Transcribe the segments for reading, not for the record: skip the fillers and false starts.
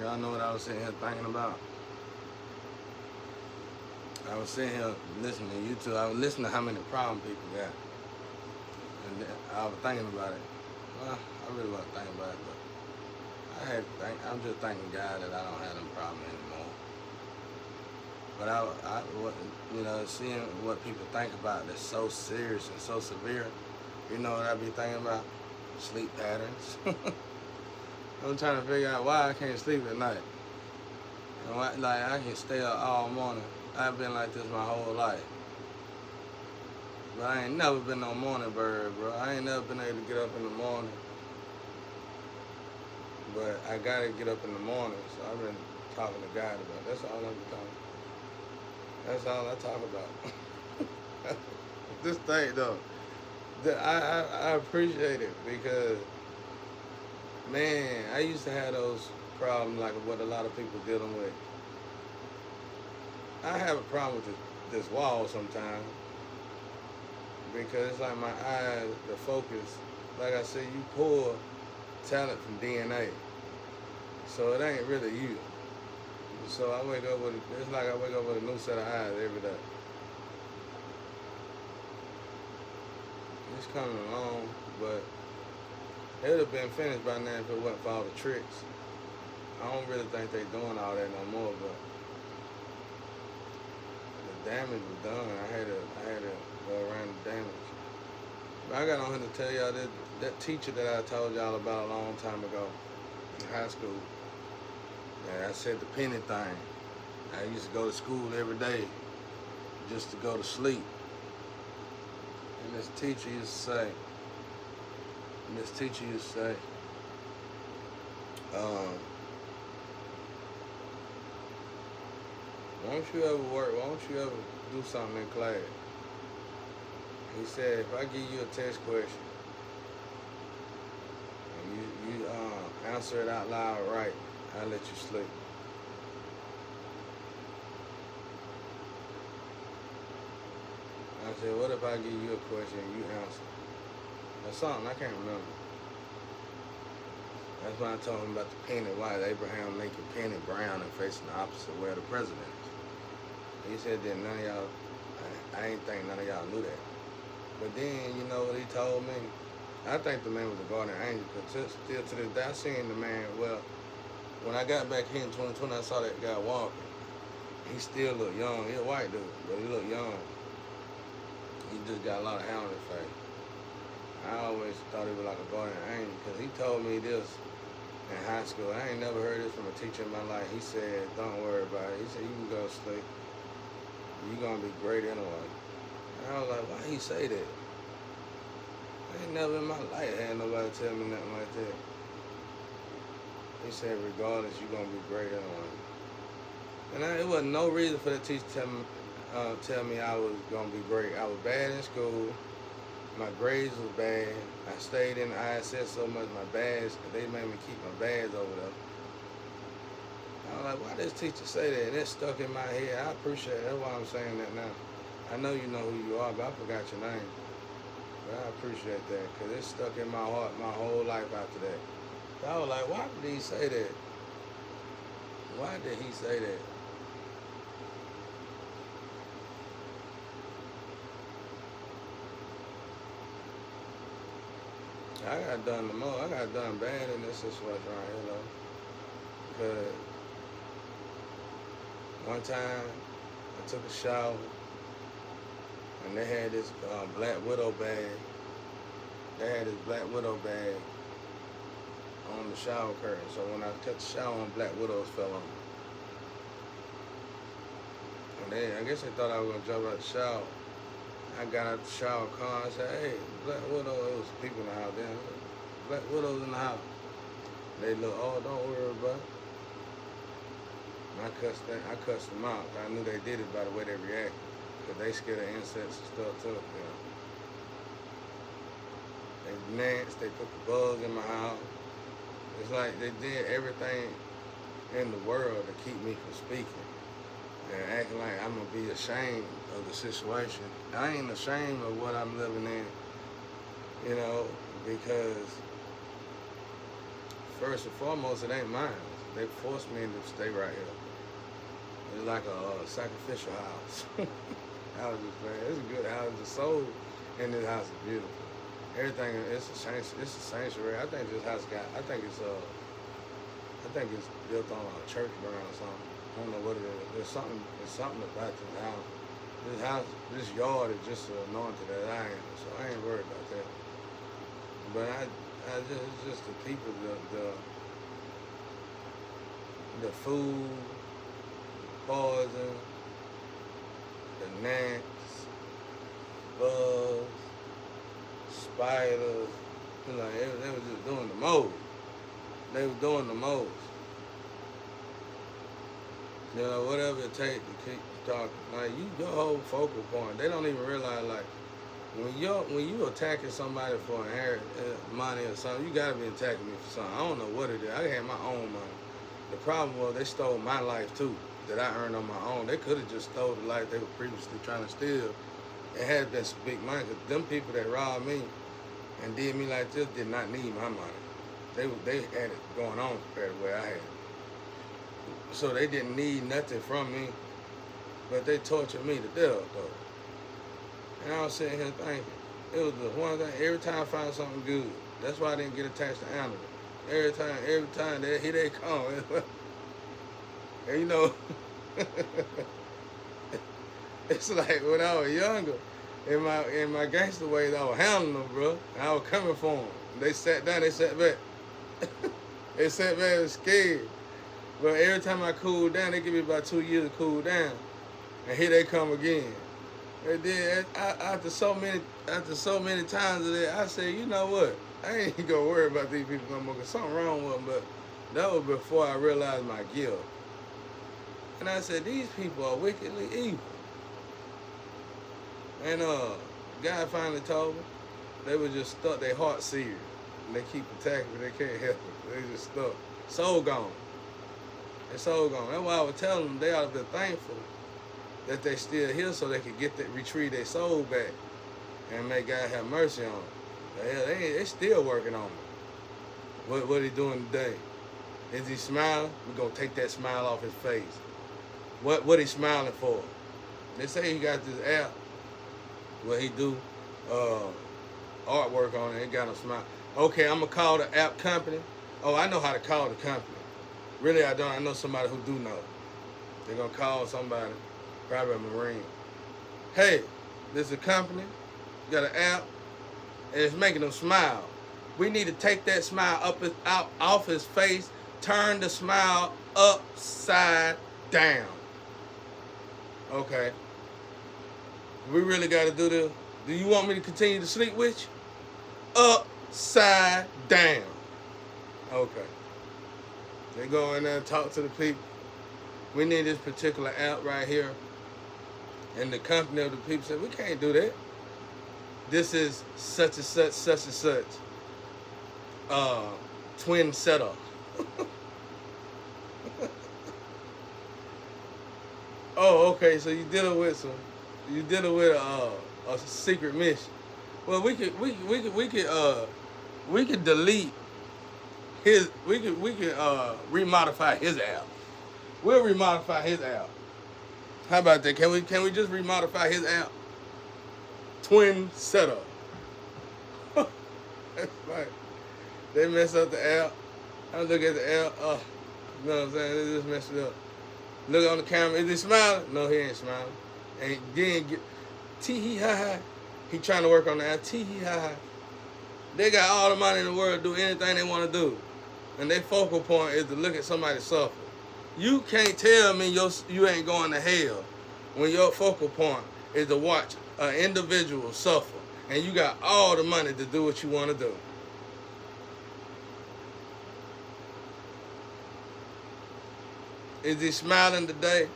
Y'all know what I was sitting here thinking about? I was sitting here listening to YouTube. I was listening to how many problem people got. And then I was thinking about it. Well, I really wasn't thinking about it, but I'm just thanking God that I don't have them problems anymore. But seeing what people think about that's so serious and so severe, you know what I be thinking about? Sleep patterns. I'm trying to figure out why I can't sleep at night. And like I can stay up all morning. I've been like this my whole life. But I ain't never been no morning bird, bro. I ain't never been able to get up in the morning. But I gotta get up in the morning, so I've been talking to God about it. That's all I've been talking. That's all I talk about. This thing though, I appreciate it because, man, I used to have those problems like what a lot of people dealing with. I have a problem with this wall sometimes because it's like my eyes, the focus. Like I said, you pull talent from DNA, so it ain't really you. So I wake up with it's like I wake up with a new set of eyes every day. It's coming along, but it would have been finished by now if it wasn't for all the tricks. I don't really think they doing all that no more, but the damage was done. I had to go around the damage. But I got on here to tell y'all that teacher that I told y'all about a long time ago in high school. Yeah, I said the penny thing. I used to go to school every day just to go to sleep. And this teacher used to say, won't you ever do something in class? He said, if I give you a test question and you answer it out loud right, I'll let you sleep. I said, what if I give you a question and you answer? Or something, I can't remember. That's when I told him about the penny, why is Abraham Lincoln penny brown and facing the opposite way of the president is. He said that none of y'all, I ain't think none of y'all knew that. But then, you know what he told me? I think the man was a guardian angel, because still to this day, I seen the man, well, when I got back here in 2020, I saw that guy walking. He still looked young. He a white dude, but he looked young. He just got a lot of hair on his face. I always thought he was like a guardian angel, because he told me this in high school. I ain't never heard this from a teacher in my life. He said, don't worry about it. He said, you can go to sleep. You're going to be great anyway. And I was like, why he say that? I ain't never in my life had nobody tell me nothing like that. He said, regardless, you're going to be great anyway. And it wasn't no reason for the teacher to tell me I was going to be great. I was bad in school. My grades was bad. I stayed in the ISS so much, my badge, they made me keep my badge over there. I was like, why this teacher say that? And it stuck in my head. I appreciate it. That's why I'm saying that now. I know you know who you are, but I forgot your name. But I appreciate that, because it stuck in my heart my whole life after that. So I was like, why did he say that? Why did he say that? I got done the most. I got done bad in this situation right here, though. Because one time I took a shower and they had this Black Widow bag. They had this Black Widow bag on the shower curtain. So when I took the shower on, Black Widows fell on me. And I guess they thought I was going to jump out the shower. I got out the shower car and said, hey, Black Widow, it was people in the house then. Black Widow's in the house. They look, oh, don't worry about it. And I cussed them out. I knew they did it by the way they reacted. Because they scared of insects and stuff too, you know. They gnats, they put the bugs in my house. It's like they did everything in the world to keep me from speaking. And acting like I'm going to be ashamed of the situation. I ain't ashamed of what I'm living in, you know, because first and foremost, it ain't mine. They forced me to stay right here. It's like a sacrificial house. House is, man, it's a good house. The soul in this house is beautiful. Everything, it's a sanctuary. I think this house I think it's built on a church ground or something. I don't know what it is. There's something about this house. This yard is just anointed as I am, so I ain't worried about that. But it's just the people, the food, poison, the gnats, bugs, spiders. Like they was just doing the most. They was doing the most. You know, whatever it takes to keep talking. Like your whole focal point. They don't even realize, like, when you attacking somebody for money or something, you gotta be attacking me for something. I don't know what it is. I had my own money. The problem was they stole my life too, that I earned on my own. They could have just stole the life they were previously trying to steal. It had been some big money, because them people that robbed me and did me like this did not need my money. They had it going on compared to where I had it. So they didn't need nothing from me, but they tortured me to death though. And I was sitting here thinking, it was the one thing, every time I found something good, that's why I didn't get attached to animals. Every time, here they come. And you know, it's like when I was younger, in my gangster ways, I was handling them, bro. And I was coming for them. They sat down, they sat back. They sat back and was scared. But every time I cooled down, they give me about 2 years to cool down. And here they come again. And then after so many times of that, I said, you know what? I ain't gonna worry about these people no more, because something wrong with them. But that was before I realized my guilt. And I said, these people are wickedly evil. And God finally told me they were just stuck, their heart seared. And they keep attacking, but they can't help it. They just stuck. Soul gone. Their soul gone. That's why I was telling them they ought to be thankful that they still here, so they could retrieve their soul back and may God have mercy on them. Hell, they still working on me. What he doing today? Is he smiling? We're gonna take that smile off his face. What he smiling for? They say he got this app where he do artwork on it. He got him smile. Okay, I'm gonna call the app company. Oh, I know how to call the company. Really, I don't. I know somebody who do know. They're gonna call somebody, probably a Marine. Hey, this is a company. You got an app, and it's making him smile. We need to take that smile off his face, turn the smile upside down. Okay. We really got to do this. Do you want me to continue to sleep with you? Upside down. Okay. They go in there and talk to the people. We need this particular app right here. And the company of the people said, we can't do that. This is such and such, twin setup. Oh, okay, so you dealing with a secret mission. Well, we could delete his, we could remodify his app. We'll remodify his app. How about that? Can we just remodify his app? Twin setup. That's like, they mess up the app. I look at the app. You know what I'm saying? They just mess it up. Look on the camera. Is he smiling? No, he ain't smiling. And then tee-hee-ha-ha. He trying to work on the app. Tee-hee-ha-ha. They got all the money in the world to do anything they want to do. And their focal point is to look at somebody suffer. You can't tell me you ain't going to hell when your focal point is to watch an individual suffer. And you got all the money to do what you want to do. Is he smiling today?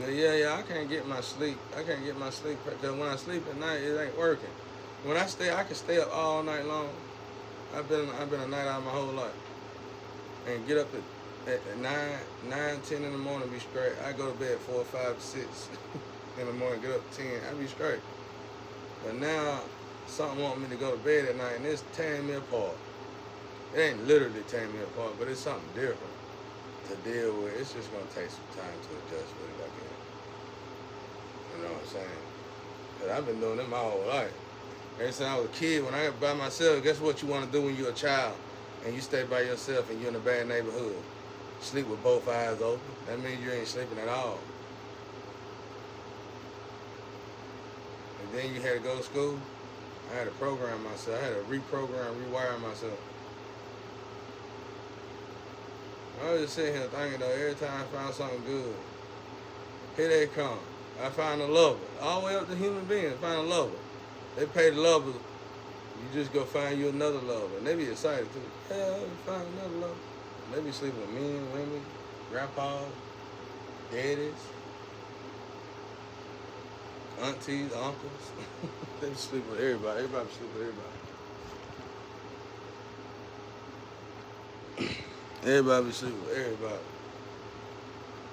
Yeah, I can't get my sleep. I can't get my sleep because when I sleep at night, it ain't working. When I can stay up all night long. I've been a night owl my whole life. And get up at 9, 10 in the morning, be straight. I go to bed 4, 5, 6 in the morning, get up at 10, I be straight. But now, something want me to go to bed at night, and it's tearing me apart. It ain't literally tearing me apart, but it's something different to deal with. It's just gonna take some time to adjust with it, I guess. You know what I'm saying? Cause I've been doing it my whole life. Ever since I was a kid, when I got by myself, guess what you want to do when you're a child and you stay by yourself and you're in a bad neighborhood? Sleep with both eyes open. That means you ain't sleeping at all. And then you had to go to school. I had to program myself. I had to rewire myself. I was just sitting here thinking though, every time I found something good, here they come. I find a lover. All the way up to human beings, find a lover. They pay the lover. You just go find you another lover. And they be excited too. Yeah, you find another lover. And they be sleeping with men, women, grandpas, daddies, aunties, uncles. They be sleeping with everybody. Everybody be sleeping with everybody. Everybody be sleeping with everybody.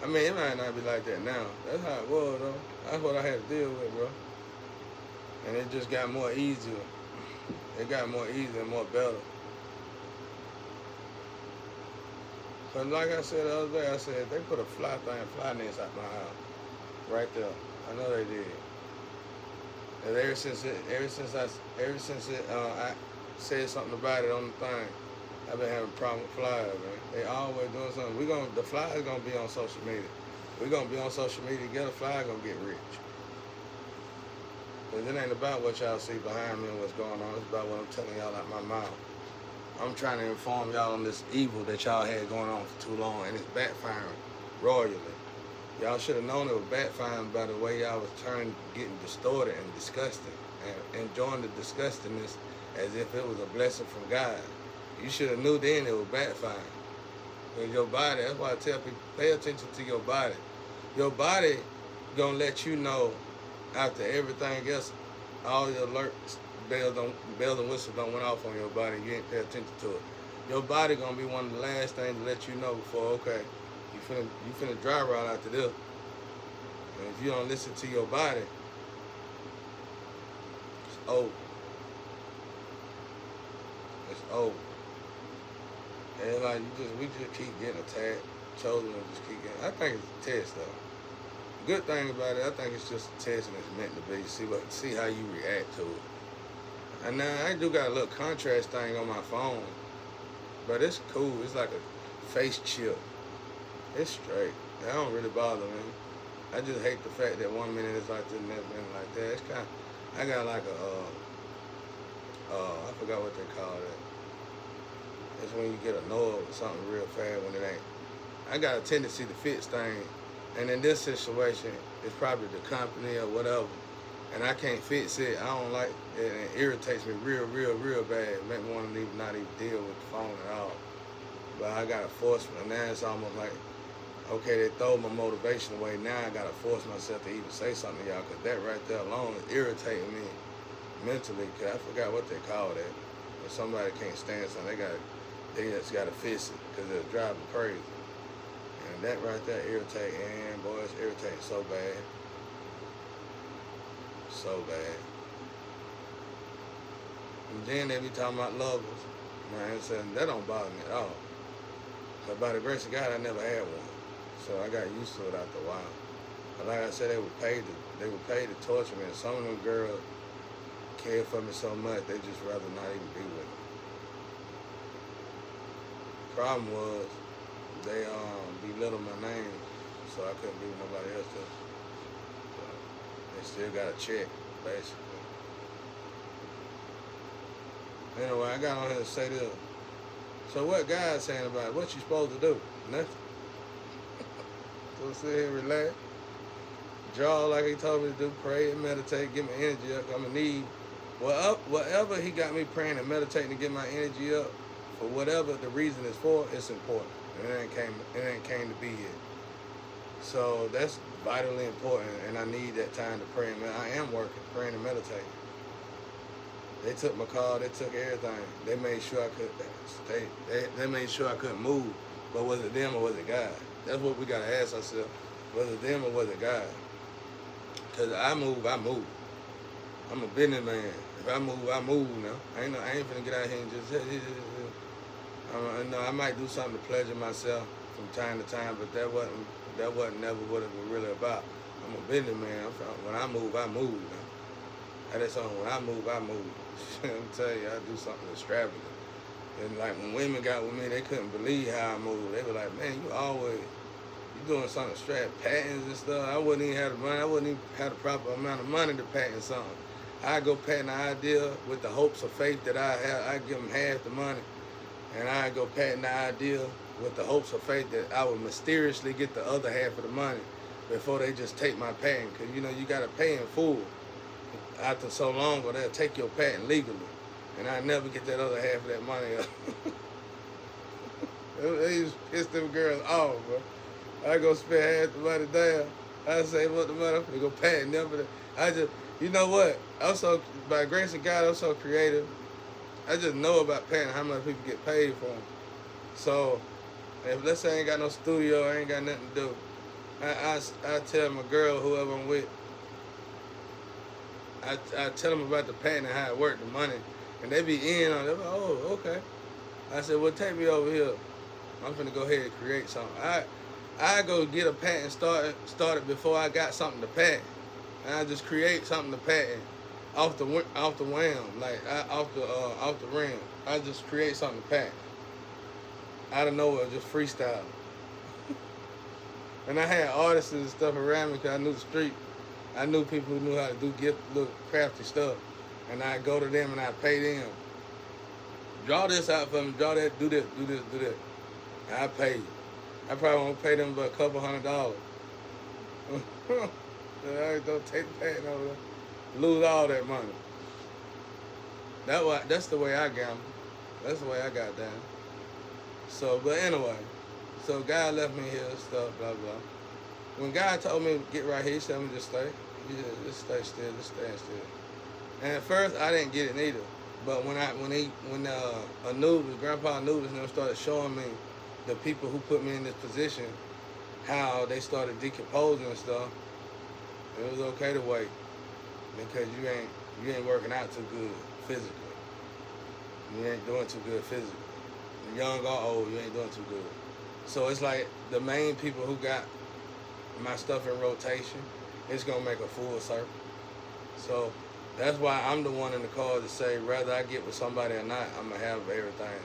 I mean, it might not be like that now. That's how it was, though. That's what I had to deal with, bro. And it just got more easier. It got more easier and more better. But like I said the other day, I said, they put a fly nest out my house. Right there. I know they did. And ever since I said something about it on the thing, I've been having a problem with flies, man. They always doing something. The fly is gonna be on social media. We're gonna be on social media together. Fly gonna get rich. But it ain't about what y'all see behind me and what's going on. It's about what I'm telling y'all out my mouth. I'm trying to inform y'all on this evil that y'all had going on for too long, and it's backfiring royally. Y'all should have known it was backfiring by the way y'all was getting distorted and disgusting, and enjoying the disgustingness as if it was a blessing from God. You should have knew then it was backfiring. Because your body, that's why I tell people, pay attention to your body. Your body gonna let you know after everything else, all your alerts, bells and whistles don't went off on your body. You ain't pay attention to it. Your body gonna be one of the last things to let you know before, okay, you finna dry rot after this. And if you don't listen to your body, it's over. It's over. And like we just keep getting attacked, chosen and just keep getting. I think it's a test though. Good thing about it, I think it's just a test and it's meant to be. See how you react to it. And now I do got a little contrast thing on my phone, but it's cool. It's like a face chip. It's straight. That don't really bother me. I just hate the fact that 1 minute it's like this, next minute like that. It's kind of, I got like I forgot what they call it. It's when you get annoyed with something real fast when it ain't. I got a tendency to fix things, and in this situation, it's probably the company or whatever, and I can't fix it. I don't like it, and it irritates me real bad. It make me want to not even deal with the phone at all. But I gotta force it, and now it's almost like, okay, they throw my motivation away. Now I gotta force myself to even say something to y'all, because that right there alone is irritating me mentally. Cause I forgot what they call that. If somebody can't stand something, they just gotta fix it, because it'll drive them crazy. And that right there irritates, and boy, it's irritating so bad. So bad. And then they be talking about lovers. Man, that don't bother me at all. But by the grace of God, I never had one. So I got used to it after a while. But like I said, they were paid to torture me. And some of them girls cared for me so much, they just rather not even be with me. Problem was, they belittled my name, so I couldn't be with nobody else. So they still got a check, basically. Anyway, I got on here to say this. So what God's saying about it? What you supposed to do? Nothing. So sit here and relax. Draw like he told me to do. Pray and meditate. Get my energy up. I'm going to need whatever he got me praying and meditating to get my energy up, for whatever the reason is for, it's important. And it ain't came to be here. So that's vitally important, and I need that time to pray. And I am working, praying and meditating. They took my car, they took everything. They made sure I could stay. They made sure I couldn't move. But was it them or was it God? That's what we gotta ask ourselves. Was it them or was it God? Cause I move. I'm a businessman. If I move now. I ain't finna get out here and just know I might do something to pleasure myself from time to time, but that wasn't never what it was really about. I'm a businessman. When I move, I move. That's on. When I move, I move. I'm telling you, I do something extravagant. And like when women got with me, they couldn't believe how I moved. They were like, "Man, you doing something straight patents and stuff." I wouldn't even have the money. I wouldn't even have the proper amount of money to patent something. I go patent an idea with the hopes of faith that I have. I give them half the money, and I go patent the idea with the hopes of faith that I would mysteriously get the other half of the money before they just take my patent. Because you got to pay in full. After so long, or they'll take your patent legally, and I never get that other half of that money up. They used to piss them girls off, bro. I go spend half the money down. I save up the money, I'm gonna go patent them. I just, you know what? By grace of God, I'm so creative. I just know about paying how much people get paid for them. So, if let's say I ain't got no studio, I ain't got nothing to do, I tell my girl, whoever I'm with, I tell them about the patent and how it worked, the money, and they be in on it. Like, oh, okay. I said, well, take me over here. I'm finna go ahead and create something. I go get a patent started before I got something to patent. And I just create something to patent off the wham, like off the rim. I just create something to patent out of nowhere, just freestyle. And I had artists and stuff around me because I knew the street. I knew people who knew how to do little crafty stuff, and I go to them and I pay them. Draw this out for me. Draw that. Do this. Do this. Do that. And I pay you. I probably won't pay them but a couple $100. I don't take the patent over there. Lose all that money. That's the way I gamble. That's the way I got down. So, but anyway, so God left me here, stuff, blah blah. When God told me to get right here, he said, "I'm just stay. Just stay still. Just stay still." And at first, I didn't get it neither. But when Anubis, Grandpa Anubis, and them started showing me the people who put me in this position, how they started decomposing and stuff, it was okay to wait because you ain't working out too good physically. You ain't doing too good physically. Young or old, you ain't doing too good. So it's like the main people who got my stuff in rotation, it's gonna make a full circle. So that's why I'm the one in the call to say, whether I get with somebody or not, I'm gonna have everything.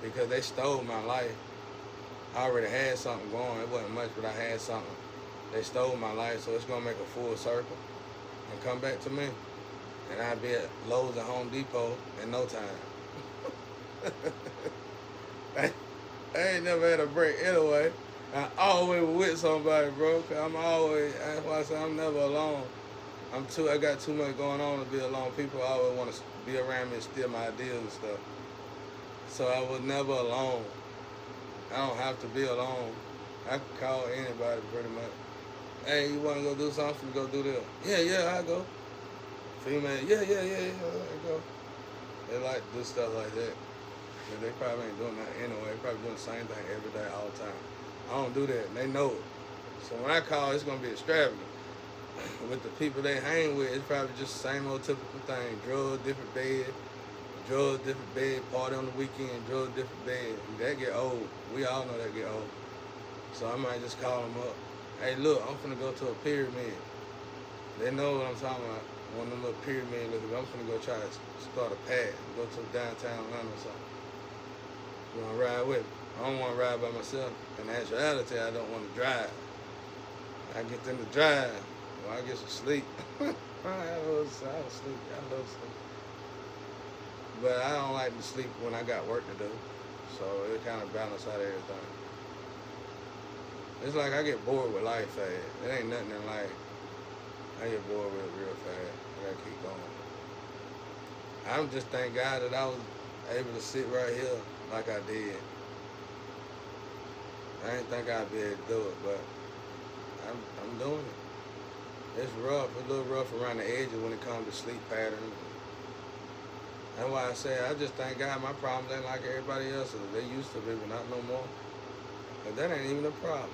Because they stole my life. I already had something going. It wasn't much, but I had something. They stole my life, so it's gonna make a full circle and come back to me. And I'll be at Lowe's and Home Depot in no time. I ain't never had a break anyway. I always with somebody, bro. That's why I say I'm never alone. I got too much going on to be alone. People always want to be around me and steal my ideas and stuff. So I was never alone. I don't have to be alone. I can call anybody pretty much. Hey, you want to go do something? Go do this. Yeah, I go. Female, yeah, I go. They like to do stuff like that. But they probably ain't doing that anyway. They probably doing the same thing every day, all the time. I don't do that, and they know it. So when I call, it's going to be extravagant. With the people they hang with, it's probably just the same old typical thing. Drugs, different bed, party on the weekend, drugs, different bed. That get old. We all know that get old. So I might just call them up. Hey, look, I'm finna go to a pyramid. They know what I'm talking about. One of them little pyramid looking. I'm finna go try to start a pad and go to downtown Atlanta or something. You wanna ride with me? I don't wanna ride by myself. In actuality, I don't wanna drive. I get them to drive. Well, I get some sleep. I love sleep. But I don't like to sleep when I got work to do. So it kind of balances out everything. It's like I get bored with life fast. It ain't nothing in life. I get bored with it real fast. I gotta keep going. I'm just thank God that I was able to sit right here like I did. I didn't think I'd be able to do it, but I'm doing it. It's rough. It's a little rough around the edges when it comes to sleep patterns. That's why I say I just thank God my problems ain't like everybody else's. They used to be, but not no more. But that ain't even a problem.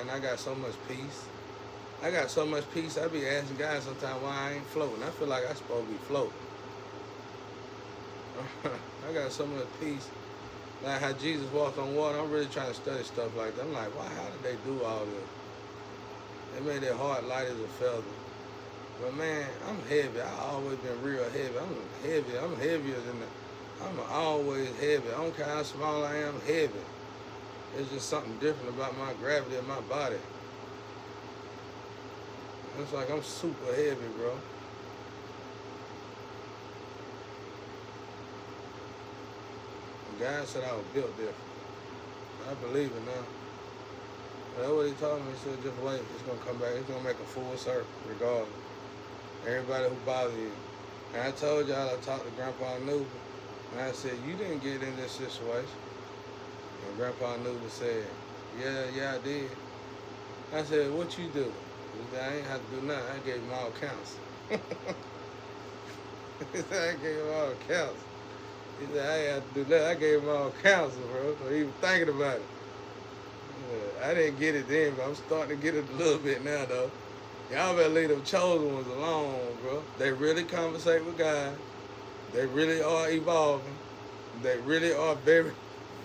And I got so much peace. I got so much peace, I be asking God sometimes why I ain't floating. I feel like I'm supposed to be floating. I got some of the peace. Like how Jesus walked on water. I'm really trying to study stuff like that. I'm like, why? How did they do all this? They made their heart light as a feather. But man, I'm heavy. I always been real heavy. I'm heavy. I'm heavier than that. I'm always heavy. I don't care how small I am, heavy. It's just something different about my gravity of my body. It's like I'm super heavy, bro. God said I was built different. I believe it now. That's what he told me. He said, just wait. It's going to come back. It's going to make a full circle, regardless. Everybody who bothers you. And I told y'all, I talked to Grandpa Newby. And I said, you didn't get in this situation. And Grandpa Newby said, yeah, I did. I said, what you do? He said, I ain't have to do nothing. I gave him all counsel. He said, I gave him all counsel. He said, I ain't have to do nothing. I gave him all counsel, bro. So he was thinking about it. I didn't get it then, but I'm starting to get it a little bit now, though. Y'all better leave them chosen ones alone, bro. They really conversate with God. They really are evolving. They really are very,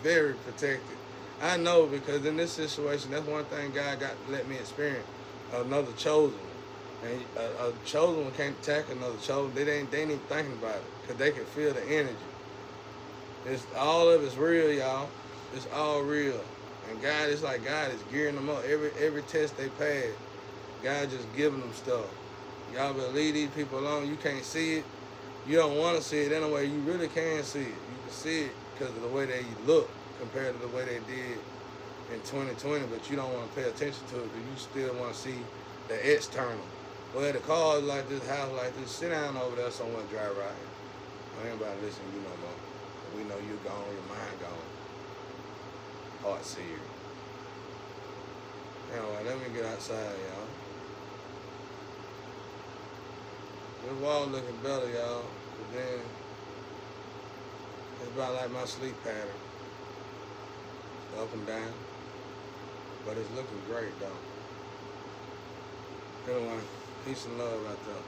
very protected. I know because in this situation, that's one thing God got to let me experience. Another chosen one. And a chosen one can't attack another chosen. They ain't even thinking about it because they can feel the energy. It's all of it's real, y'all. It's all real. And God is like God is gearing them up. Every test they pass, God just giving them stuff. Y'all better leave these people alone. You can't see it. You don't want to see it anyway. You really can see it. You can see it because of the way they look compared to the way they did in 2020. But you don't want to pay attention to it because you still want to see the external. Well, the cars like this, house like this, sit down over there somewhere dry riding. I ain't about to listen to you no more. We know you're gone, your mind gone. Heart seared. Anyway, let me get outside, y'all. This wall looking better, y'all. But then, it's about like my sleep pattern. Up and down. But it's looking great, though. Anyway, peace and love right there.